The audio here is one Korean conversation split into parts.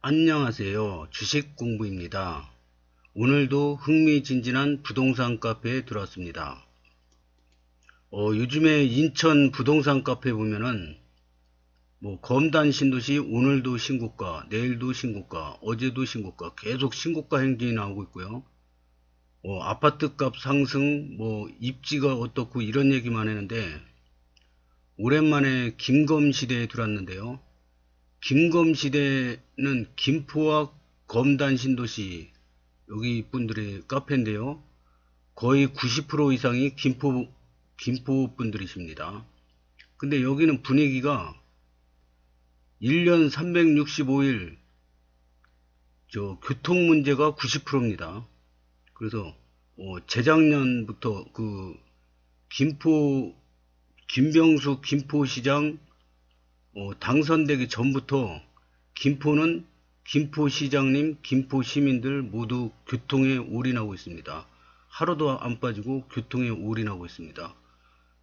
안녕하세요. 주식공부입니다. 오늘도 흥미진진한 부동산 카페에 들어왔습니다. 요즘에 인천 부동산 카페 보면은 검단 신도시 오늘도 신고가, 내일도 신고가, 어제도 신고가, 계속 신고가 행진이 나오고 있고요. 아파트 값 상승, 입지가 어떻고 이런 얘기만 했는데 오랜만에 김검시대에 들어왔는데요. 김검시대는 김포와 검단 신도시 여기 분들의 카페인데요. 거의 90% 이상이 김포 분들이십니다. 근데 여기는 분위기가 1년 365일 교통 문제가 90%입니다. 그래서 재작년부터 김병수 김포시장 당선되기 전부터 김포는 김포시장님, 김포시민들 모두 교통에 올인하고 있습니다. 하루도 안 빠지고 교통에 올인하고 있습니다.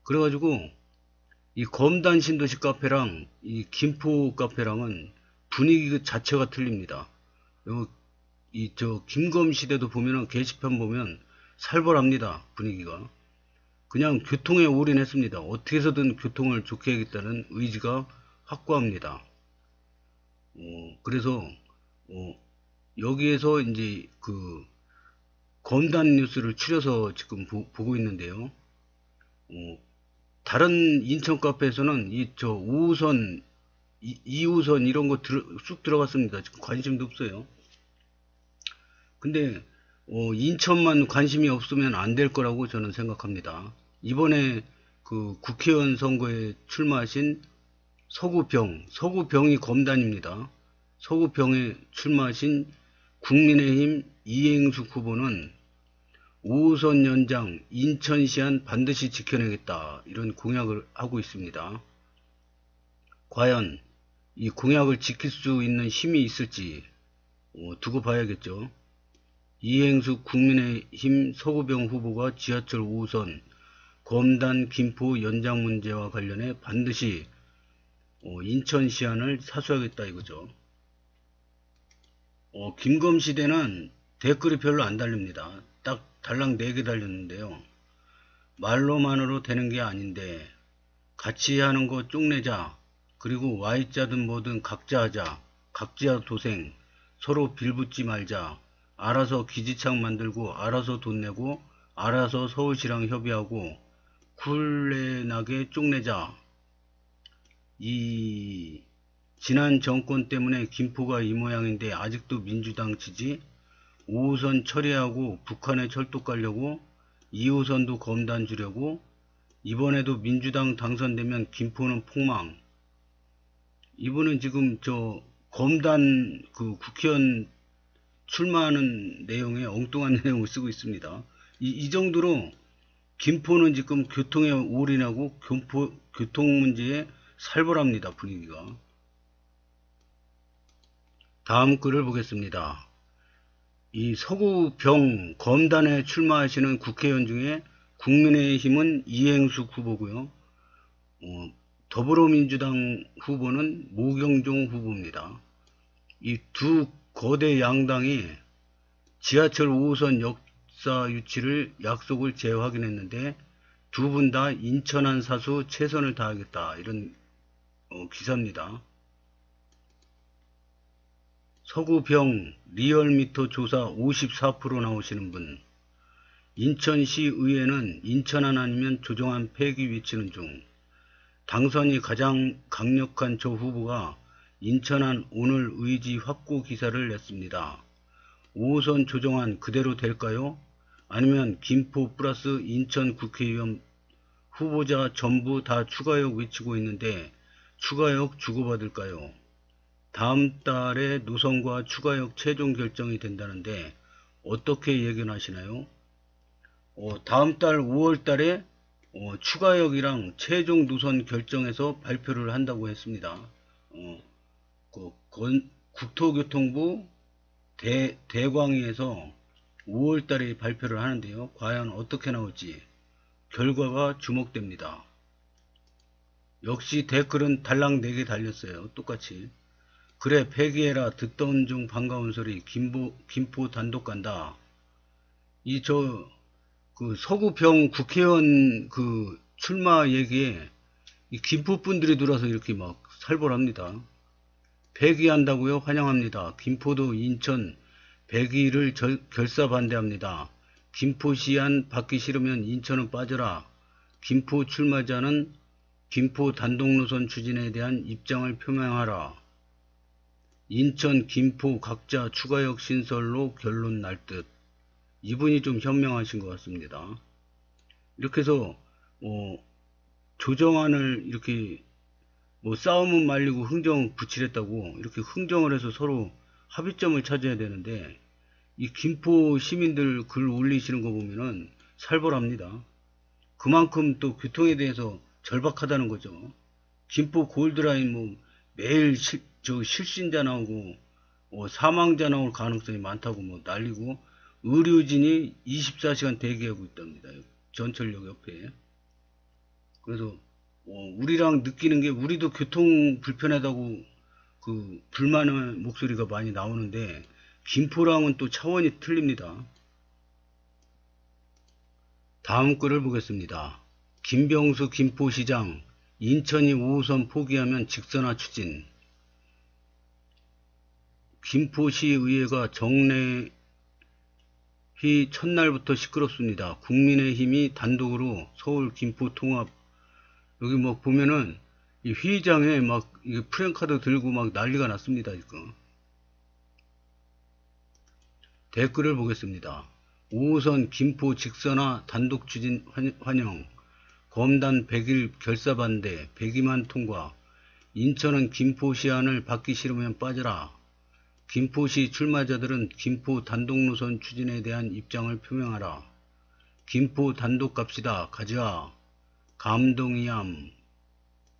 그래가지고 이 검단 신도시 카페랑 이 김포 카페랑은 분위기 자체가 틀립니다. 김검시대도 보면은 게시판 보면 살벌합니다. 분위기가. 그냥 교통에 올인했습니다. 어떻게 해서든 교통을 좋게 하겠다는 의지가 확고합니다. 그래서 여기에서 이제 검단 뉴스를 추려서 지금 보고 있는데요. 다른 인천 카페에서는 5호선, 2호선 이런 거 쑥 들어갔습니다. 지금 관심도 없어요. 근데 인천만 관심이 없으면 안 될 거라고 저는 생각합니다. 이번에 국회의원 선거에 출마하신 서구병이 검단입니다. 서구병에 출마하신 국민의힘 이행숙 후보는 5호선 연장 인천시안 반드시 지켜내겠다 이런 공약을 하고 있습니다. 과연 이 공약을 지킬 수 있는 힘이 있을지 두고 봐야겠죠. 이행숙 국민의힘 서구병 후보가 지하철 5호선 검단 김포 연장 문제와 관련해 반드시 인천 시안을 사수하겠다 이거죠. 김검시대는 댓글이 별로 안 달립니다. 딱 달랑 4개 달렸는데요. 말로만으로 되는 게 아닌데 같이 하는 거 쪽내자, 그리고 Y자든 뭐든 각자 하자, 각자 도생, 서로 빌붙지 말자, 알아서 기지창 만들고 알아서 돈 내고 알아서 서울시랑 협의하고 쿨레나게 쪽내자. 이 지난 정권 때문에 김포가 이 모양인데 아직도 민주당 지지. 5호선 처리하고 북한에 철도 깔려고 2호선도 검단 주려고 이번에도 민주당 당선되면 김포는 폭망. 이분은 지금 검단 국회의원 출마하는 내용에 엉뚱한 내용을 쓰고 있습니다. 이 정도로 김포는 지금 교통에 올인하고 교통 문제에 살벌합니다. 분위기가. 다음 글을 보겠습니다. 이 서구병 검단에 출마하시는 국회의원 중에 국민의힘은 이행숙 후보고요. 더불어민주당 후보는 모경종 후보입니다. 이 두 거대 양당이 지하철 5호선 역사 유치를 약속을 재확인했는데 두 분 다 인천안 사수 최선을 다하겠다 이런 기사입니다. 서구병 리얼미터 조사 54% 나오시는 분. 인천시 의회는 인천안 아니면 조정안 폐기 외치는 중. 당선이 가장 강력한 저 후보가 인천안 오늘 의지 확고 기사를 냈습니다. 5호선 조정안 그대로 될까요? 아니면 김포 플러스 인천 국회의원 후보자 전부 다 추가역 외치고 있는데 추가역 주고받을까요? 다음 달에 노선과 추가역 최종 결정이 된다는데 어떻게 예견하시나요? 다음 달 5월 달에 추가역이랑 최종 노선 결정해서 발표를 한다고 했습니다. 국토교통부 대광위에서 5월 달에 발표를 하는데요. 과연 어떻게 나올지 결과가 주목됩니다. 역시 댓글은 달랑 4개 달렸어요. 똑같이. 그래 폐기해라 듣던 중 반가운 소리 김포 단독 간다. 이 그 서구병 국회의원 그 출마 얘기에 이 김포 분들이 들어와서 이렇게 막 살벌합니다. 폐기한다고요? 환영합니다. 김포도 인천 폐기를 결사 반대합니다. 김포시안 받기 싫으면 인천은 빠져라. 김포 출마자는 김포 단독노선 추진에 대한 입장을 표명하라. 인천, 김포 각자 추가역 신설로 결론 날 듯. 이분이 좀 현명하신 것 같습니다. 이렇게 해서 조정안을 이렇게 싸움은 말리고 흥정 붙이랬다고 이렇게 흥정을 해서 서로 합의점을 찾아야 되는데 이 김포 시민들 글 올리시는 거 보면은 살벌합니다. 그만큼 또 교통에 대해서 절박하다는 거죠. 김포 골드라인 매일 실신자 나오고 사망자 나올 가능성이 많다고 난리고 의료진이 24시간 대기하고 있답니다. 전철역 옆에. 그래서 우리랑 느끼는 게 우리도 교통 불편하다고 그 불만의 목소리가 많이 나오는데 김포랑은 또 차원이 틀립니다. 다음 글을 보겠습니다. 김병수 김포시장 인천이 5호선 포기하면 직선화 추진. 김포시의회가 정례 첫날부터 시끄럽습니다. 국민의힘이 단독으로 서울 김포 통합. 여기 보면은 이 회의장에 이 프랭카드 들고 난리가 났습니다. 이거. 댓글을 보겠습니다. 5호선 김포 직선화 단독 추진 환영. 검단 100일 결사 반대 102만 통과. 인천은 김포시안을 받기 싫으면 빠져라. 김포시 출마자들은 김포 단독노선 추진에 대한 입장을 표명하라. 김포 단독 갑시다. 가자. 감동이암.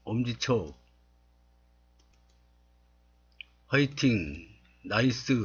엄지척. 화이팅. 나이스.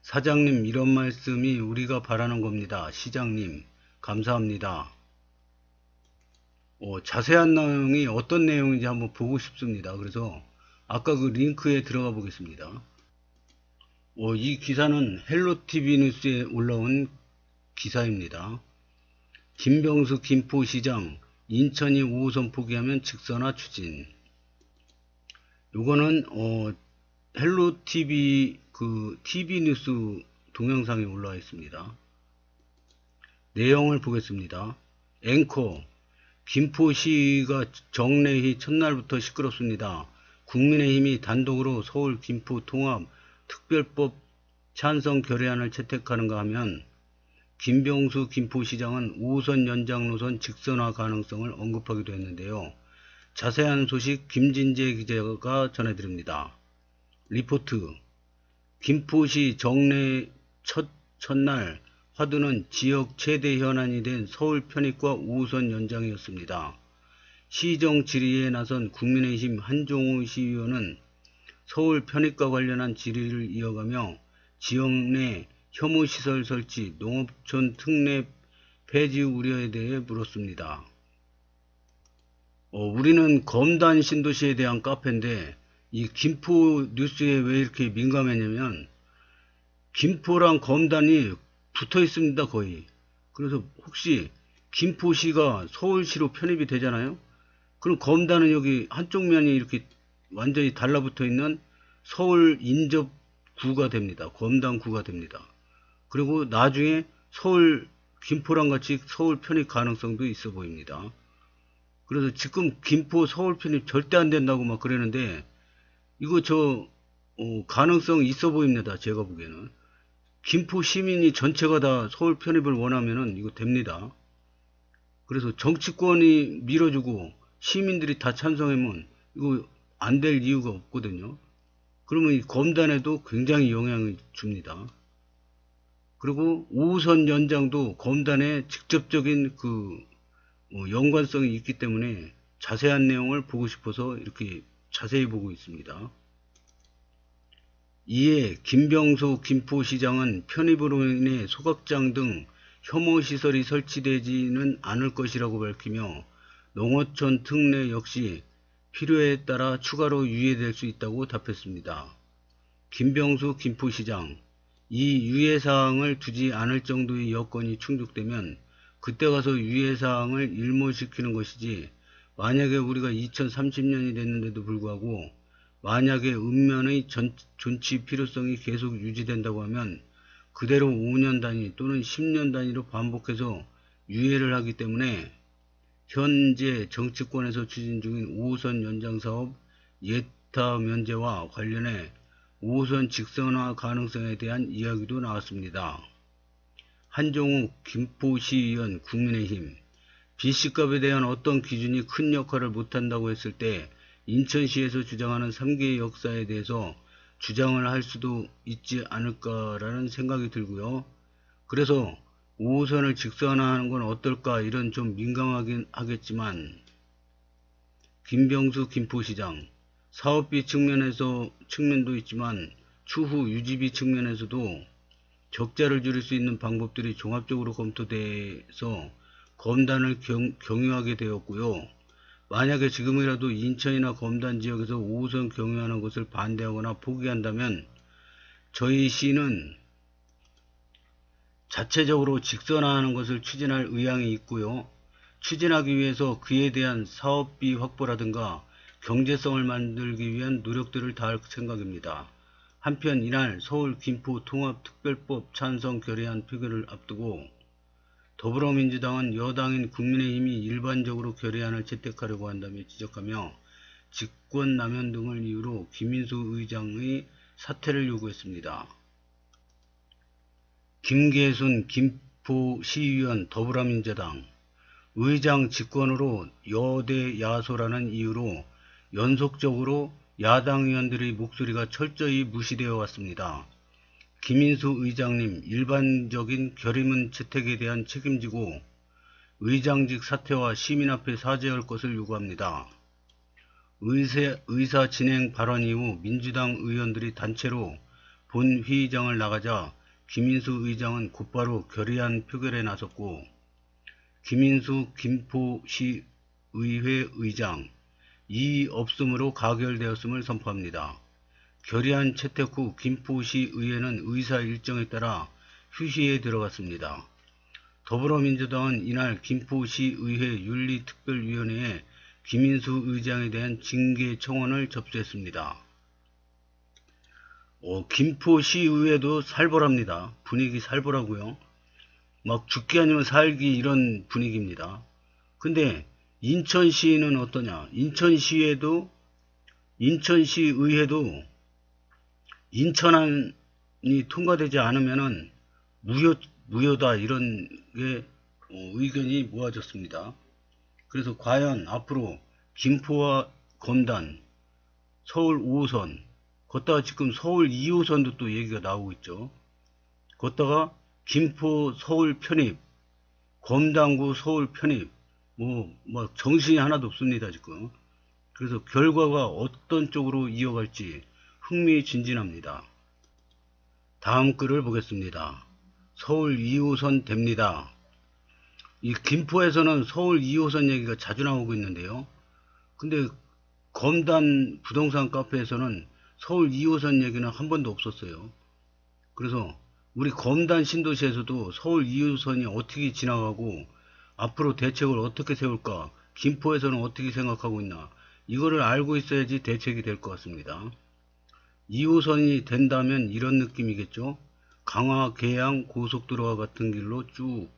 사장님 이런 말씀이 우리가 바라는 겁니다. 시장님 감사합니다. 자세한 내용이 어떤 내용인지 한번 보고 싶습니다. 그래서 아까 그 링크에 들어가 보겠습니다. 이 기사는 헬로티비 뉴스에 올라온 기사입니다. 김병수 김포시장 인천이 5호선 포기하면 직선화 추진. 요거는 헬로티비 그 TV 뉴스 동영상에 올라와 있습니다. 내용을 보겠습니다. 앵커 김포시가 정례희 첫날부터 시끄럽습니다. 국민의힘이 단독으로 서울 김포 통합 특별법 찬성 결의안을 채택하는가 하면 김병수 김포시장은 5호선 연장 노선 직선화 가능성을 언급하기도 했는데요. 자세한 소식 김진재 기자가 전해드립니다. 리포트. 김포시 정례 첫날 화두는 지역 최대 현안이 된 서울 편입과 5호선 연장이었습니다. 시정 질의에 나선 국민의힘 한종우 시의원은 서울 편입과 관련한 질의를 이어가며 지역 내 혐오시설 설치, 농업촌 특례 폐지 우려에 대해 물었습니다. 우리는 검단 신도시에 대한 카페인데 이 김포 뉴스에 왜 이렇게 민감했냐면 김포랑 검단이 붙어 있습니다. 거의. 그래서 혹시 김포시가 서울시로 편입이 되잖아요. 그럼 검단은 여기 한쪽 면이 이렇게 완전히 달라붙어 있는 서울 인접구가 됩니다. 검단구가 됩니다. 그리고 나중에 서울 김포랑 같이 서울 편입 가능성도 있어 보입니다. 그래서 지금 김포 서울 편입 절대 안 된다고 막 그러는데 이거 가능성 있어 보입니다. 제가 보기에는. 김포 시민이 전체가 다 서울 편입을 원하면은 이거 됩니다. 그래서 정치권이 밀어주고 시민들이 다 찬성하면 이거 안 될 이유가 없거든요. 그러면 이 검단에도 굉장히 영향을 줍니다. 그리고 5호선 연장도 검단에 직접적인 연관성이 있기 때문에 자세한 내용을 보고 싶어서 이렇게 자세히 보고 있습니다. 이에 김병수 김포시장은 편입으로 인해 소각장 등 혐오시설이 설치되지는 않을 것이라고 밝히며 농어촌 특례 역시 필요에 따라 추가로 유예될 수 있다고 답했습니다. 김병수 김포시장, 이 유예사항을 두지 않을 정도의 여건이 충족되면 그때 가서 유예사항을 일몰시키는 것이지, 만약에 우리가 2030년이 됐는데도 불구하고 만약에 읍면의 존치 필요성이 계속 유지된다고 하면 그대로 5년 단위 또는 10년 단위로 반복해서 유예를 하기 때문에 현재 정치권에서 추진 중인 5호선 연장사업 예타 면제와 관련해 5호선 직선화 가능성에 대한 이야기도 나왔습니다. 한종욱 김포시의원 국민의힘, B씨값에 대한 어떤 기준이 큰 역할을 못한다고 했을 때 인천시에서 주장하는 3개의 역사에 대해서 주장을 할 수도 있지 않을까라는 생각이 들고요. 그래서 5호선을 직선화하는 건 어떨까, 이런 좀 민감하긴 하겠지만, 김병수 김포시장, 사업비 측면도 있지만 추후 유지비 측면에서도 적자를 줄일 수 있는 방법들이 종합적으로 검토돼서 검단을 경유하게 되었고요. 만약에 지금이라도 인천이나 검단 지역에서 5호선 경유하는 것을 반대하거나 포기한다면 저희 시는 자체적으로 직선화하는 것을 추진할 의향이 있고요. 추진하기 위해서 그에 대한 사업비 확보라든가 경제성을 만들기 위한 노력들을 다할 생각입니다. 한편 이날 서울 김포 통합특별법 찬성 결의안 표결을 앞두고 더불어민주당은 여당인 국민의힘이 일반적으로 결의안을 채택하려고 한다며 지적하며 직권남용 등을 이유로 김인수 의장의 사퇴를 요구했습니다. 김계순 김포시의원 더불어민주당, 의장 직권으로 여대 야소라는 이유로 연속적으로 야당 의원들의 목소리가 철저히 무시되어 왔습니다. 김인수 의장님, 일반적인 결의문 채택에 대한 책임지고 의장직 사퇴와 시민 앞에 사죄할 것을 요구합니다. 의사 진행 발언 이후 민주당 의원들이 단체로 본회의장을 나가자 김인수 의장은 곧바로 결의안 표결에 나섰고, 김인수 김포시의회 의장, 이의 없음으로 가결되었음을 선포합니다. 결의안 채택 후 김포시의회는 의사 일정에 따라 휴시에 들어갔습니다. 더불어민주당은 이날 김포시의회 윤리특별위원회에 김인수 의장에 대한 징계 청원을 접수했습니다. 김포시의회도 살벌합니다. 분위기 살벌하고요. 막 죽기 아니면 살기 이런 분위기입니다. 근데 인천시는 어떠냐? 인천시의회도 인천안이 통과되지 않으면은 무효다, 이런 게 의견이 모아졌습니다. 그래서 과연 앞으로 김포와 검단, 서울 5호선, 걷다가 지금 서울 2호선도 또 얘기가 나오고 있죠. 걷다가 김포 서울 편입, 검단구 서울 편입, 뭐 정신이 하나도 없습니다 지금. 그래서 결과가 어떤 쪽으로 이어갈지 흥미진진합니다. 다음 글을 보겠습니다. 서울 2호선 됩니다. 이 김포에서는 서울 2호선 얘기가 자주 나오고 있는데요. 근데 검단 부동산 카페에서는 서울 2호선 얘기는 한 번도 없었어요. 그래서 우리 검단 신도시에서도 서울 2호선이 어떻게 지나가고 앞으로 대책을 어떻게 세울까, 김포에서는 어떻게 생각하고 있나, 이거를 알고 있어야지 대책이 될 것 같습니다. 2호선이 된다면 이런 느낌이겠죠. 강화 계양 고속도로와 같은 길로 쭉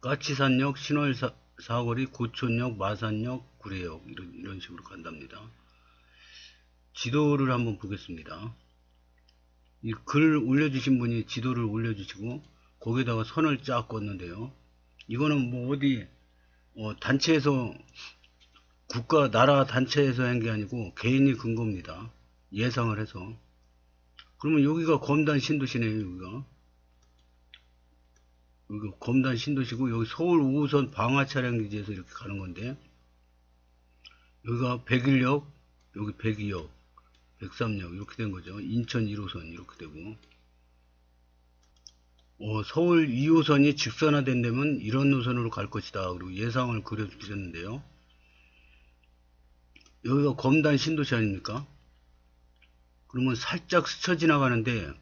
까치산역, 신월사거리, 고촌역, 마산역, 구례역 이런 식으로 간답니다. 지도를 한번 보겠습니다. 이 글 올려주신 분이 지도를 올려주시고 거기다가 선을 쫙 껐는데요. 이거는 뭐 어디 단체에서, 국가 나라 단체에서 한 게 아니고 개인이 근 겁니다. 예상을 해서. 그러면 여기가 검단 신도시네요. 여기가 검단 신도시고, 여기 서울 5호선 방화 차량 기지에서 이렇게 가는 건데, 여기가 101역, 여기 102역, 103역 이렇게 된 거죠. 인천 1호선 이렇게 되고, 서울 2호선이 직선화된다면 이런 노선으로 갈 것이다. 그리고 예상을 그려주셨는데요. 여기가 검단 신도시 아닙니까? 그러면 살짝 스쳐 지나가는데,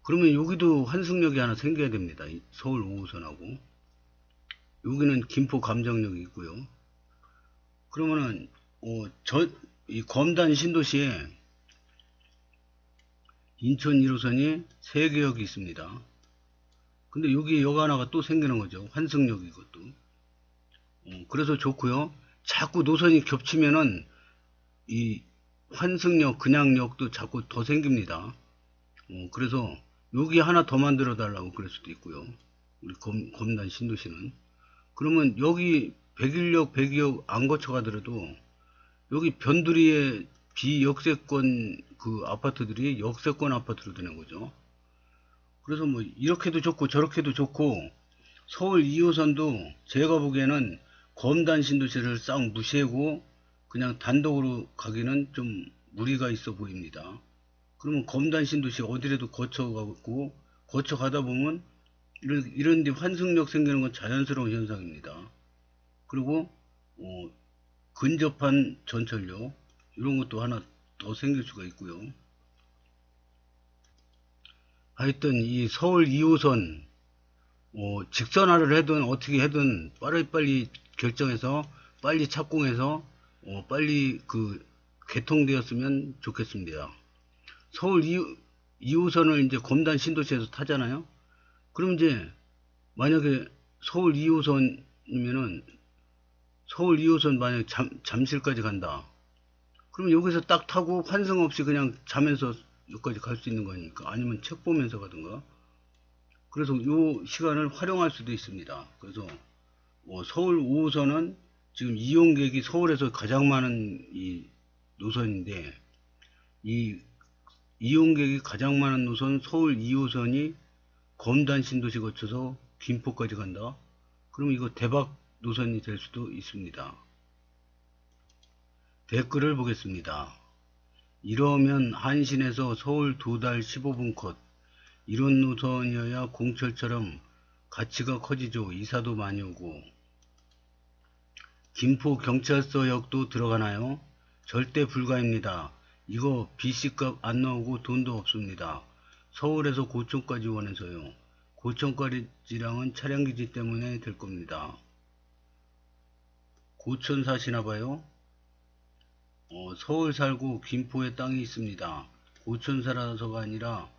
그러면 여기도 환승역이 하나 생겨야 됩니다. 서울 5호선하고. 여기는 김포 감정역이 있고요. 그러면은 이 검단 신도시에 인천 1호선이 3개역이 있습니다. 근데 여기 역 하나가 또 생기는 거죠. 환승역 이것도. 그래서 좋고요. 자꾸 노선이 겹치면은 이 환승역 그냥역도 자꾸 더 생깁니다. 그래서 여기 하나 더 만들어 달라고 그럴 수도 있고요. 우리 검단 신도시는. 그러면 여기 백일역, 백이역 안 거쳐 가더라도 여기 변두리에 비역세권 그 아파트들이 역세권 아파트로 되는 거죠. 그래서 뭐 이렇게도 좋고 저렇게도 좋고, 서울 2호선도 제가 보기에는 검단 신도시를 싹 무시하고 그냥 단독으로 가기는 좀 무리가 있어 보입니다. 그러면 검단 신도시 어디라도 거쳐가고, 거쳐가다 보면 이런 데 환승역 생기는 건 자연스러운 현상입니다. 그리고 근접한 전철역 이런 것도 하나 더 생길 수가 있고요. 하여튼 이 서울 2호선 직선화를 하든 어떻게 하든 빨리 결정해서 빨리 착공해서 빨리 그 개통되었으면 좋겠습니다. 서울 2호선을 이제 검단 신도시에서 타잖아요. 그럼 이제 만약에 서울 2호선이면은 서울 2호선 만약에 잠실까지 간다. 그럼 여기서 딱 타고 환승 없이 그냥 자면서 여기까지 갈 수 있는 거니까. 아니면 책 보면서 가든가. 그래서 요 시간을 활용할 수도 있습니다. 그래서 서울 5호선은 지금 이용객이 서울에서 가장 많은 이 노선인데, 이 이용객이 가장 많은 노선 서울 2호선이 검단 신도시 거쳐서 김포까지 간다. 그럼 이거 대박 노선이 될 수도 있습니다. 댓글을 보겠습니다. 이러면 한신에서 서울 2달 15분 컷. 이런 노선이어야 공철처럼 가치가 커지죠. 이사도 많이 오고. 김포 경찰서역도 들어가나요? 절대 불가입니다. 이거 BC값 안 나오고 돈도 없습니다. 서울에서 고촌까지 원해서요. 고촌까지랑은 차량기지 때문에 될 겁니다. 고촌 사시나봐요? 서울 살고 김포에 땅이 있습니다. 고촌 살아서가 아니라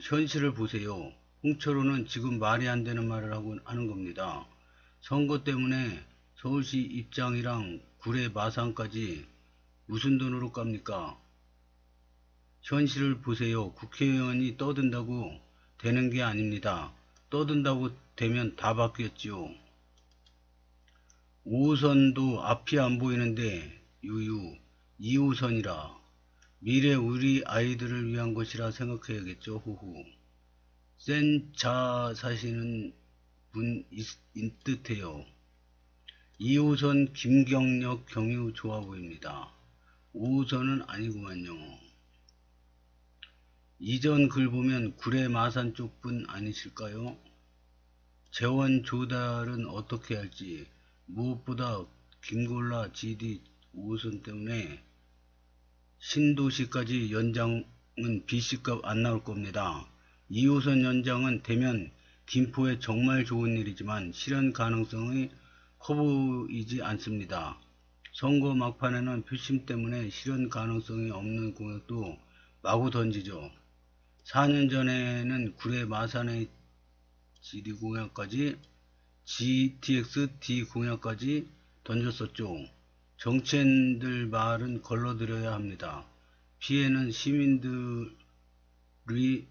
현실을 보세요. 홍철호는 지금 말이 안 되는 말을 하는 겁니다. 선거 때문에 서울시 입장이랑 구례 마산까지 무슨 돈으로 깝니까? 현실을 보세요. 국회의원이 떠든다고 되는 게 아닙니다. 떠든다고 되면 다 바뀌었지요. 5호선도 앞이 안 보이는데 유유 2호선이라 미래 우리 아이들을 위한 것이라 생각해야겠죠. 후후. 센 차 사시는 분 있듯해요. 2호선 김경역 경유 좋아 보입니다. 5호선은 아니구만요. 이전 글 보면 구례 마산 쪽 분 아니실까요? 재원 조달은 어떻게 할지. 무엇보다 김골라 GD 5호선 때문에 신도시까지 연장은 BC값 안 나올 겁니다. 2호선 연장은 되면 김포에 정말 좋은 일이지만 실현 가능성이 커 보이지 않습니다. 선거 막판에는 표심 때문에 실현 가능성이 없는 공약도 마구 던지죠. 4년 전에는 구례 마산의 GD 공약까지 GTX-D 공약까지 던졌었죠. 정치인들 말은 걸러들여야 합니다. 피해는 시민들이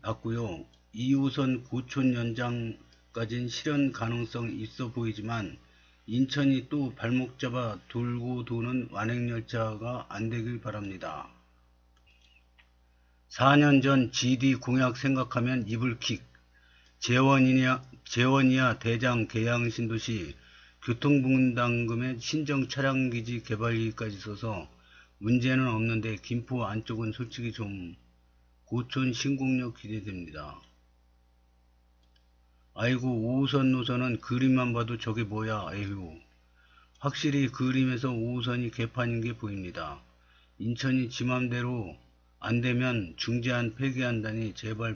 받고요. 2호선 고촌 연장까진 실현 가능성이 있어 보이지만 인천이 또 발목 잡아 돌고 도는 완행열차가 안 되길 바랍니다. 4년 전 GD 공약 생각하면 이불킥. 재원이야 대장 계양 신도시 교통분담금에 신정 차량기지 개발비까지 써서 문제는 없는데 김포 안쪽은 솔직히 좀 고촌 신공역 기대됩니다. 아이고 5호선 노선은 그림만 봐도 저게 뭐야 에휴. 확실히 그림에서 5호선이 개판인 게 보입니다. 인천이 지 맘대로 안 되면 중재안 폐기한다니 제발